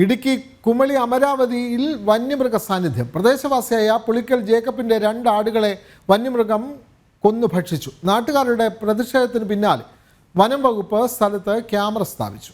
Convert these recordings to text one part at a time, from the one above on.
ഇടുക്കി കുമളി അമരാവതിയിൽ വന്യമൃഗ സാന്നിധ്യം. പ്രദേശവാസിയായ പുളിക്കൽ ജേക്കബിന്റെ 2 ആടുകളെ വന്യമൃഗം കൊന്നു ഭക്ഷിച്ചു. നാട്ടുകാരുടെ പ്രതിഷേധത്തിന് പിന്നാലെ വനം വകുപ്പ് സ്ഥലത്ത് ക്യാമറ സ്ഥാപിച്ചു.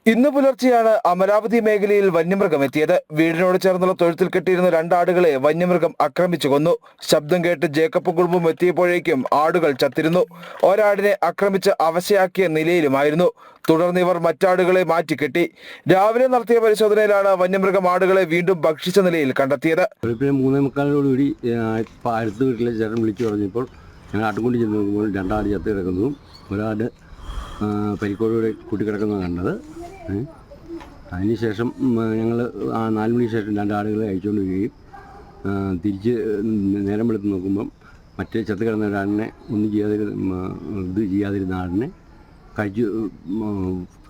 ഇന്ന് പുലർച്ചെയാണ് അമരാവതി മേഖലയിൽ വന്യമൃഗം എത്തിയത്. വീടിനോട് ചേർന്നുള്ള തൊഴുത്തിൽ കെട്ടിയിരുന്ന 2 ആടുകളെ വന്യമൃഗം ആക്രമിച്ചു കൊന്നു. ശബ്ദം കേട്ട് ജേക്കബ് കുടുംബം എത്തിയപ്പോഴേക്കും ആടുകൾ ചത്തിരുന്നു. ഒരാടിനെ ആക്രമിച്ച് അവശയാക്കിയ നിലയിലുമായിരുന്നു. തുടർന്ന് ഇവർ മറ്റാടുകളെ മാറ്റിക്കെട്ടി. രാവിലെ നടത്തിയ പരിശോധനയിലാണ് വന്യമൃഗം ആടുകളെ വീണ്ടും ഭക്ഷിച്ച നിലയിൽ കണ്ടെത്തിയത്. 3:45 അടുത്ത വീട്ടിലെ ചേട്ടൻ വിളിച്ചു പറഞ്ഞപ്പോൾ ഞങ്ങൾ ആട്ടുംകൊണ്ട് ചെന്ന് നോക്കുമ്പോൾ 2 ആട് ചത്ത് കിടക്കുന്നതും ഒരാട് പരിക്കോടുകൂടെ കൂട്ടിക്കിടക്കുന്നതാണ് കണ്ടത്. അതിനുശേഷം ഞങ്ങൾ 4 മണിക്ക് ശേഷം 2 ആടുകളെ അയച്ചുകൊണ്ട് വരികയും തിരിച്ച് നേരം വെളുത്ത് നോക്കുമ്പം മറ്റേ ചത്ത് കിടന്ന ഒരാടിനെ ഒന്നും ചെയ്യാതിരുന്ന ആടിനെ കടിച്ച്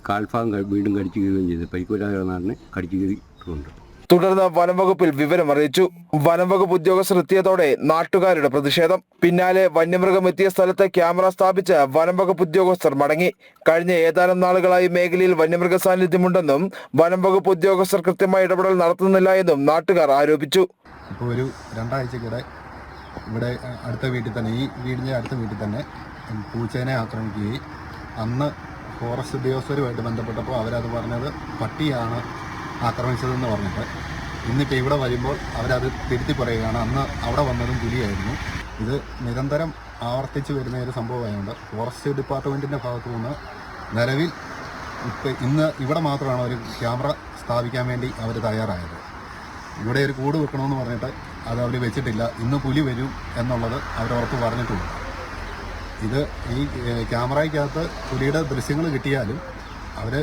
കാൽഭാഗം വീണ്ടും കടിച്ചു കീറുകയും ചെയ്തു. പരിക്കോരാതെ കിടന്ന ആടിനെ കടിച്ചു കീറിയിട്ടുണ്ട്. തുടർന്ന് വനംവകുപ്പിൽ വിവരം അറിയിച്ചു. വനംവകുപ്പ് ഉദ്യോഗസ്ഥർ എത്തിയതോടെ നാട്ടുകാരുടെ പ്രതിഷേധം. പിന്നാലെ വന്യമൃഗം എത്തിയ സ്ഥലത്ത് ക്യാമറ സ്ഥാപിച്ച് വനംവകുപ്പ് ഉദ്യോഗസ്ഥർ മടങ്ങി. കഴിഞ്ഞ ഏതാനും നാളുകളായി മേഖലയിൽ വന്യമൃഗ സാന്നിധ്യമുണ്ടെന്നും വനംവകുപ്പ് ഉദ്യോഗസ്ഥർ കൃത്യമായ ഇടപെടൽ നടത്തുന്നില്ല എന്നും നാട്ടുകാർ ആരോപിച്ചു. ഇപ്പോൾ ഒരു 2 ആഴ്ചക്കിടെ ഇവിടെ അടുത്ത വീട്ടിൽ തന്നെ, ഈ വീടിൻ്റെ അടുത്ത വീട്ടിൽ തന്നെ പൂച്ചേനെ ആക്രമിക്കുകയും അന്ന് ഫോറസ്റ്റ് ഉദ്യോഗസ്ഥരുമായിട്ട് ബന്ധപ്പെട്ടപ്പോൾ അവരത് പറഞ്ഞത് പട്ടിയാണ് ആക്രമിച്ചതെന്ന് പറഞ്ഞിട്ട് ഇന്നിപ്പോൾ ഇവിടെ വരുമ്പോൾ അവരത് തിരുത്തി പറയുകയാണ്. അന്ന് അവിടെ വന്നതും പുലിയായിരുന്നു. ഇത് നിരന്തരം ആവർത്തിച്ച് വരുന്ന ഒരു സംഭവമായതുകൊണ്ട് ഫോറസ്റ്റ് ഡിപ്പാർട്ട്മെൻറ്റിൻ്റെ ഭാഗത്തു നിന്ന് നിലവിൽ ഇന്ന് ഇവിടെ മാത്രമാണ് ഒരു ക്യാമറ സ്ഥാപിക്കാൻ വേണ്ടി അവർ തയ്യാറായത്. ഇവിടെ ഒരു കൂട് വെക്കണമെന്ന് പറഞ്ഞിട്ട് അത് അവർ വെച്ചിട്ടില്ല. ഇന്ന് പുലി വരും എന്നുള്ളത് അവർ ഉറപ്പ് പറഞ്ഞിട്ടുണ്ട്. ഇത് ഈ ക്യാമറയ്ക്കകത്ത് പുലിയുടെ ദൃശ്യങ്ങൾ കിട്ടിയാലും അവർ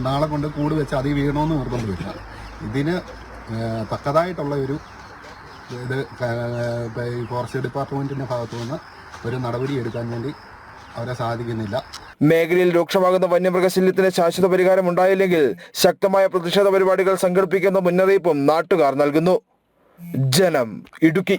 നാളെ കൊണ്ട് കൂട് വെച്ച് അതിൽ വീഴണമെന്ന് നിർബന്ധമില്ല. ഇതിന് തക്കതായിട്ടുള്ള ഒരു ഇത് ഫോറസ്റ്റ് ഡിപ്പാർട്ട്മെൻറ്റിൻ്റെ ഭാഗത്തു നിന്ന് ഒരു നടപടി എടുക്കാൻ വേണ്ടി അവരെ സാധിക്കുന്നില്ല. മേഖലയിൽ രൂക്ഷമാകുന്ന വന്യമൃഗശല്യത്തിന് ശാശ്വത പരിഹാരം ഉണ്ടായില്ലെങ്കിൽ ശക്തമായ പ്രതിഷേധ പരിപാടികൾ സംഘടിപ്പിക്കുന്ന മുന്നറിയിപ്പും നാട്ടുകാർ നൽകുന്നു. ജനം, ഇടുക്കി.